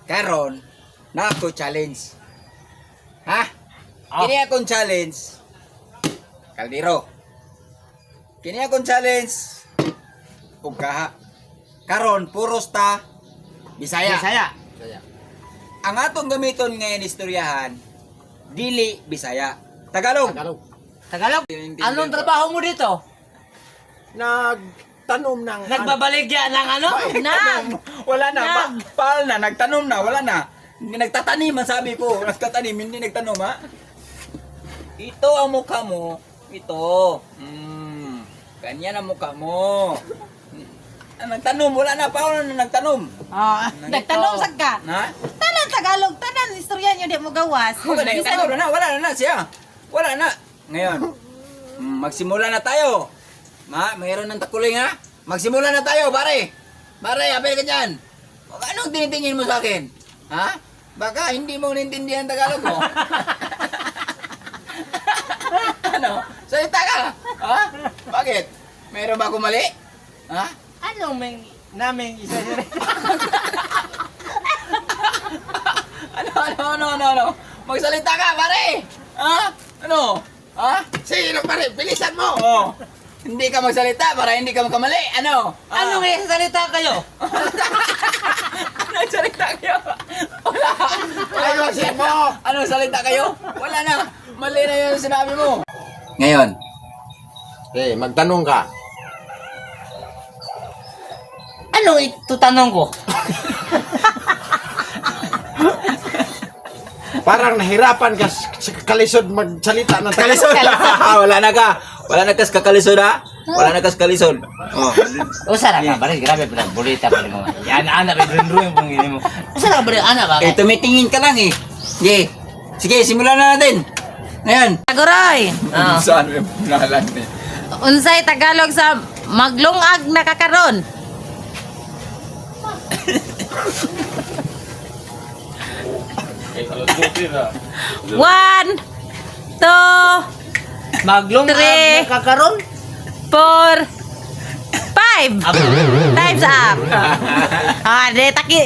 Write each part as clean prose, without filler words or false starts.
karon na ako challenge. Ha? Oh. Kini akong challenge. Kaldero. Kini akong challenge. Ug kaha. Karon puros ta Bisaya. Bisaya. Ang atong gamiton ngayon istoryahan dili Bisaya. Tagalog. Tagalog. Anong trabaho mo dito? Nagtanom ng Nagbabaligya ng ano? Nag. Wala na. Nag. Paal na. Nagtanom na. Wala na. Nagtatanim ang sabi ko. Nagtatanim. Hindi nagtanom ha. Ito ang mukha mo. Ito. Ganyan ang mukha mo. Nagtanom. Wala na. Paal na nagtanom. Nagtanong sa ka. Ha? Tanan Tagalog, tanan istorya nyo di mo gawas. Nagtanom na. Wala na siya. Wala na. Ngayon. Magsimula na tayo. Mayroon ng takuling ha. Magsimula na tayo, pare. Pare, apel ka dyan. Anong tinitingin mo sa akin? Ha? Baka hindi mo naintindihan Tagalog mo. Ano? Salita ka. Ha? Bakit? Mayroon ba akong mali? Ha? Anong may naming isa Ano? Magsalita ka, pare. Ha? Ano? Ha? Sino pare? Bilisan mo! Oh. Hindi ka magsalita para hindi ka magkamali. Ano? Ano may salita kayo? Anong salita kayo? Wala. Ayusin mo! Anong salita kayo? Wala na. Mali na yun ang sinabi mo. Ngayon. Magtanong ka. Ano ito tanong ko? Parang nahirapan ka sa kalisod magsalita ng Kalisod. Wala na ka. Wala na kas kakalisod ha? Wala na kas kalisod. Oh. Usa ra ka bari, grabe pa bulita pa mo. Yan ana ba drum pang ini mo. Usa ra ka bari ana ba? Tumitingin ka lang eh. Sige. Sige, simulan na natin. Ngayon. Taguroy. Saan mo yung punalan eh? Unsay Tagalog sa maglungag na kakaron? One, two, Maglong Tre. kakaron? 4, 5. Time's up. De taki.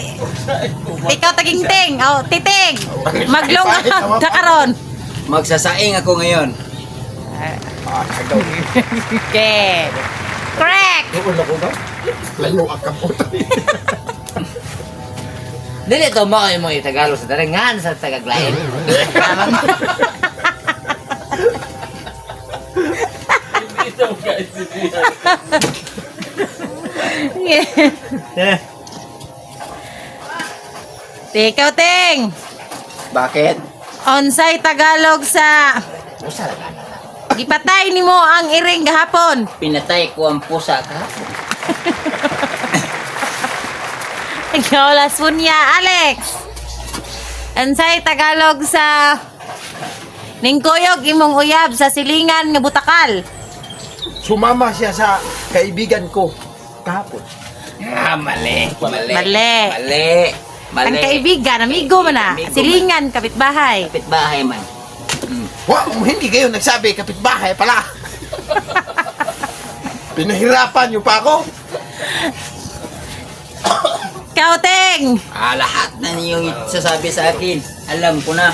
Ikaw taging ting. Oh, titig. Maglungag na karon. Magsasaing ako ngayon. Okay. Correct. Layo ka po. Dili to mo mo Tagalog sa darengan sa Tagaglayan. Ikaw ting. Bakit? Unsay Tagalog sa Usa ra ka. gipatay nimo ang iring gahapon? Pinatay ko ang pusa ka? Ikaw las punya, Alex. Unsay Tagalog sa ningkuyog imong uyab sa silingan nga butakal? Sumama siya sa kaibigan ko kahapon. Mali. Mali. Ang kaibigan, amigo man na. Amigo man. Silingan, kapitbahay. Kapitbahay man. Hindi kayo nagsabi kapitbahay pala. Pinahirapan niyo pa ako. Kauteng! Lahat na niyong sasabi sa akin. Alam ko na.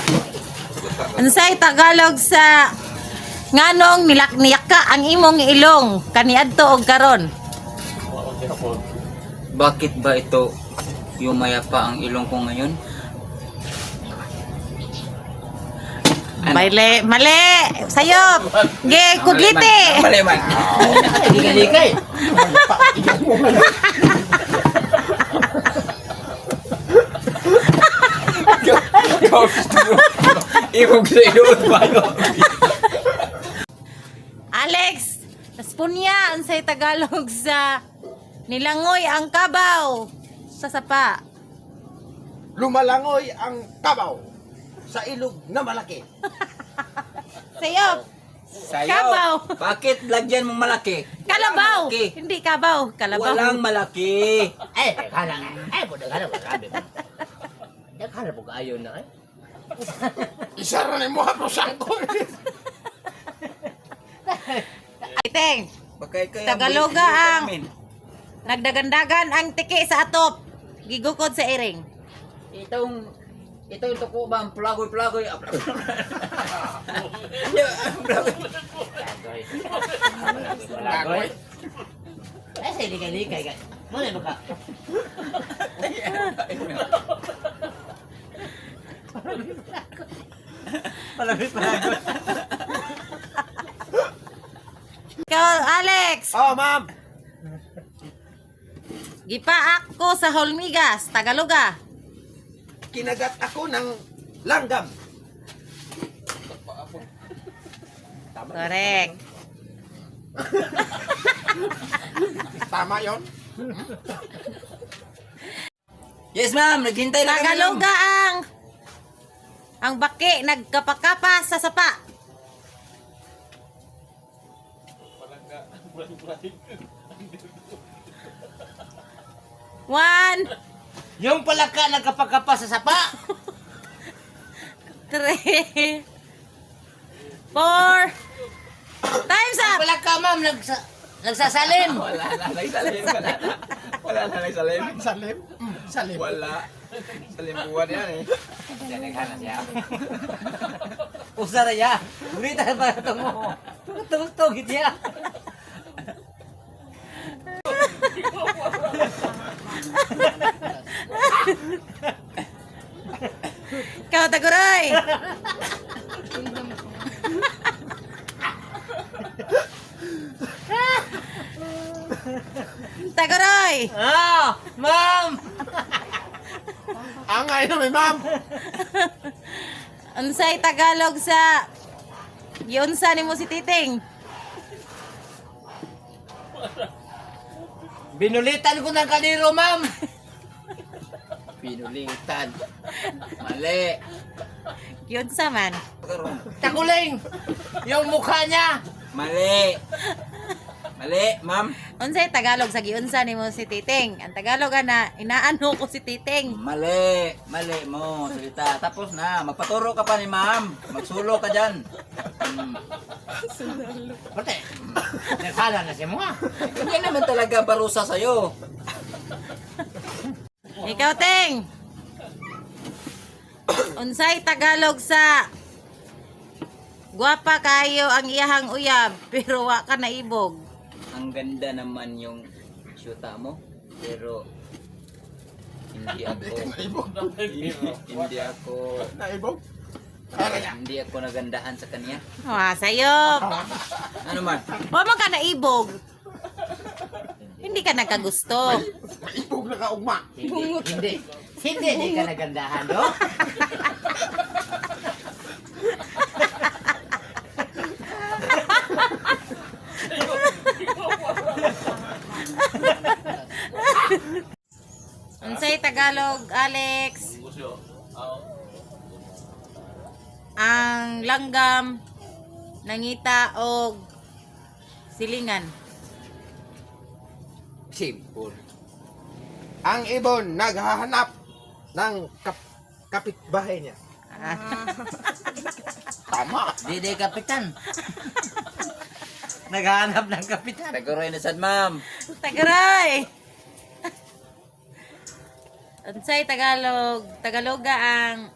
Unsay Tagalog sa nganong nilakniyak ka ang imong ilong kaniadto og karon? Bakit ba ito yumaya pa ang ilong ko ngayon? Mali! Sayop! Ge, kudliti! Mali man. Dikay. Ibog sa ilong ba yun? Alex! Naspunya, unsay Tagalog sa nilangoy ang kabaw sa sapa? Lumalangoy ang kabaw sa ilog na malaki. Sayop! Sayo. Kabaw. Bakit lagyan mong malaki? Kalabaw! Malaki. Hindi kabaw, kalabaw. Walang malaki. Kana. Budagana mo grabe. Dakara mo ayon na eh. Isa rin mo haprosan ko. Iteng, Baka ikaw yung Tagaloga bulit ang- namin. nagdagandagan ang tiki sa atop. Gigukod sa iring. Itong tuko ba, plagoy. Plagoy. Lagoy. Eh, sa likay-likay ka. Muna ba ka? Palabit palagoy. Ikaw, Alex. Oh, ma'am. Gipaak ko sa Holmigas, Tagaloga. Kinagat ako ng langgam. Correct. Tama yon. Yes, ma'am. Naghintay na kami. Tagaloga ang baki nagkapakapa sa sapa. One, Yung palaka nagkapakapa sa sapa. 3, 4. Time's Yung up. palaka, ma'am, nagsasalim. Wala na, nagsalim. Wala na, nagsalim. Salim. Salim. Wala. Salim buwan yan eh. Naghanas siya. Usara ya. Berita pa ito mo. Tugtog ya. Ikaw, Taguroy. Taguroy. Ah, ma'am. Angay na may ma'am. Unsay Tagalog sa giunsa nimo si Titing? Binulitan ko ng kaliro, ma'am. Pinulitan. Mali. Giunsa man? Takuling. Yung mukha niya. Mali. Mali, ma'am. Unsay Tagalog sa giunsa nimo si Titing? Ang Tagalog na inaano ko si Titing. Mali. Mali mo, salita. Tapos na. Magpaturo ka pa ni ma'am. Magsulo ka dyan. Pati. Naghala na siya mga. Hindi naman talaga parusa sa'yo. Ikaw, Ting. Unsay Tagalog sa guwapa kayo ang iyahang uyab pero wa ka naibog. Ang ganda naman yung syuta mo. Pero hindi ako Naibog. hindi ako nagandahan sa kanya. Wa sayop. Ano man? Wa man ka naibog. Hindi ka nagkagusto. Naibog na kaugma. Hindi. Hindi ka nagandahan, no? Unsay Tagalog, Alex? Ang langgam, nangita og silingan. Simple. Ang ibon naghahanap ng kapitbahay niya. Tama. Dede kapitan. Naghahanap ng kapitan. Taguroy na sad, ma'am. Tagaray. Unsay Tagalog, Tagaloga ang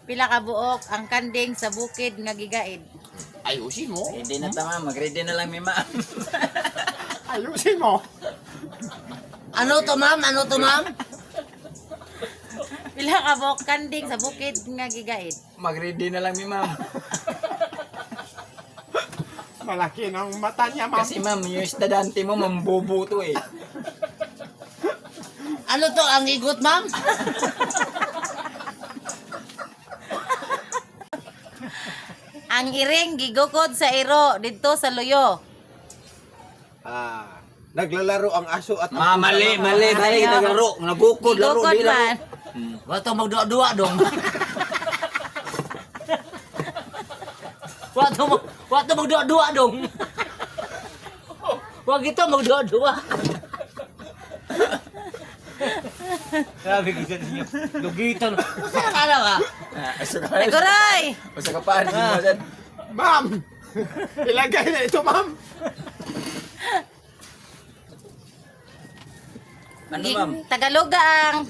pila ka buok ang kanding sa bukid nga gigaid. Ayusin mo. Hindi na tama. Mag-ready na lang, mi ma'am. Ayusin mo. Ano to, ma'am? Ano to, ma'am? Pila ka buok kanding sa bukid nga gigaid. Mag-ready na lang, mi ma'am. Malaki ng mata niya, ma'am. Kasi ma'am, yung estudante mo, mambobo to eh. Ano to, ang igot, ma'am? Ang iring gigukod sa iro didto sa luyo. Naglalaro ang aso at Mali. Naglaro. Nabukod, laro, Gigukod di laro. man. Wato magdua-dua dong. Wato magdua-dua dong. Wag ito magdua-dua. Grabe kita niyo. Lugitan. Saan ka na ba? Taguray. Basta ka pa, hindi mo dyan. Ma'am! Ilagay na ito, ma'am! Ano, ma'am? Tagaloga ang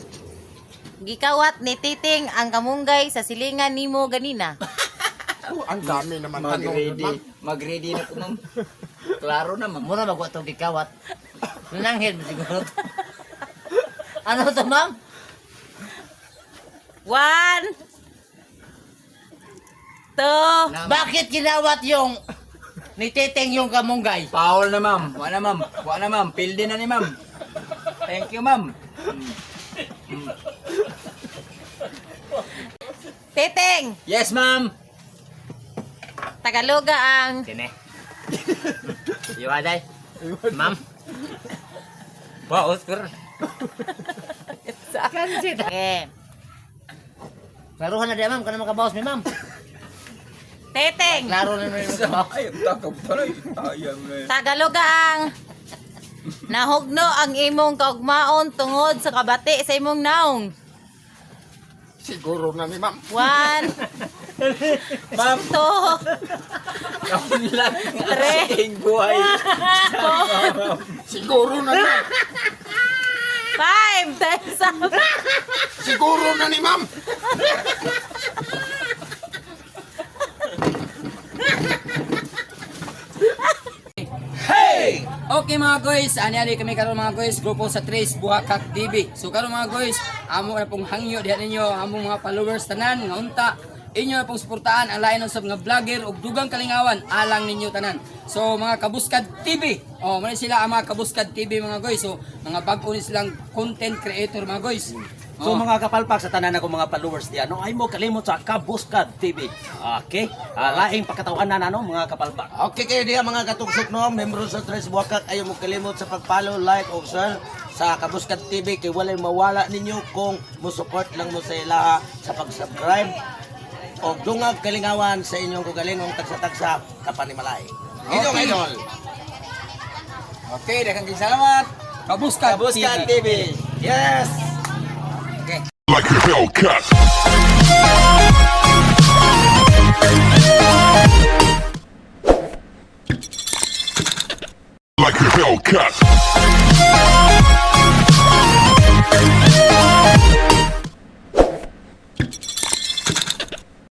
gikawat ni Titing ang kamunggay sa silingan nimo ganina. Ang dami naman. Ano, ma'am? Mag-ready na ko, ma'am. Klaro na, ma'am. Muna magwa itong gikawat. Nananghid mo siguro. Ano to, ma'am? 1 2 Bakit ginawat yung ni Teteng yung kamunggay? Foul na, ma'am. Wa na, ma'am. Wa na, ma'am. Pilde na ni, ma'am. Thank you, ma'am. Titing, Yes, ma'am. Tagaloga ang Sine. Iwaday. Ma'am. Wow, Oscar. Kansit. Okay. Klaruhan na di, ma'am. Kana makabawas mi, ma'am. Titing, Klaro na rin yung kabawas. Ay, takap talay. Ayang na. Tagaloga ang nahugno ang imong kaugmaon tungod sa kabati sa imong naong. Siguro na ni ma'am. 1 Ma'am, 2 kaun lang ang Tre. aking buhay. Siguro na ni 5 times up. Siguro na ni ma'am. Hey! Okay mga guys, ani kami karon mga guys, grupo sa Trace Buhakak TV. So karon mga guys, amo na pong hangyo diha ninyo, among mga followers tanan nga unta. Inyo na pong suportahan ang lain sa mga vlogger ug dugang kalingawan alang ninyo tanan. So mga Kabuskad TV. Oh, man sila ang mga Kabuskad TV mga guys. So mga bag-o ni silang content creator mga guys. So mga kapalpak sa tanan ako mga followers diyan, no, ay mo kalimot sa Kabuskad TV. Okay? Laing pagkatawanan ano mga kapalpak. Okay kayo diya mga katugsok no, membro sa Tres Buakak, ayaw mo kalimot sa pag-follow, like, o share sa Kabuskad TV kay walay mawala ninyo kung mo-support lang mo sa ilaha sa pag-subscribe o dungag kalingawan sa inyong kugalingong tagsa-tagsa kapanimalay. Inyong Okay. idol. Okay, daghang salamat. Kabuskad TV. Yes! Like a Hellcat. Like a Hellcat.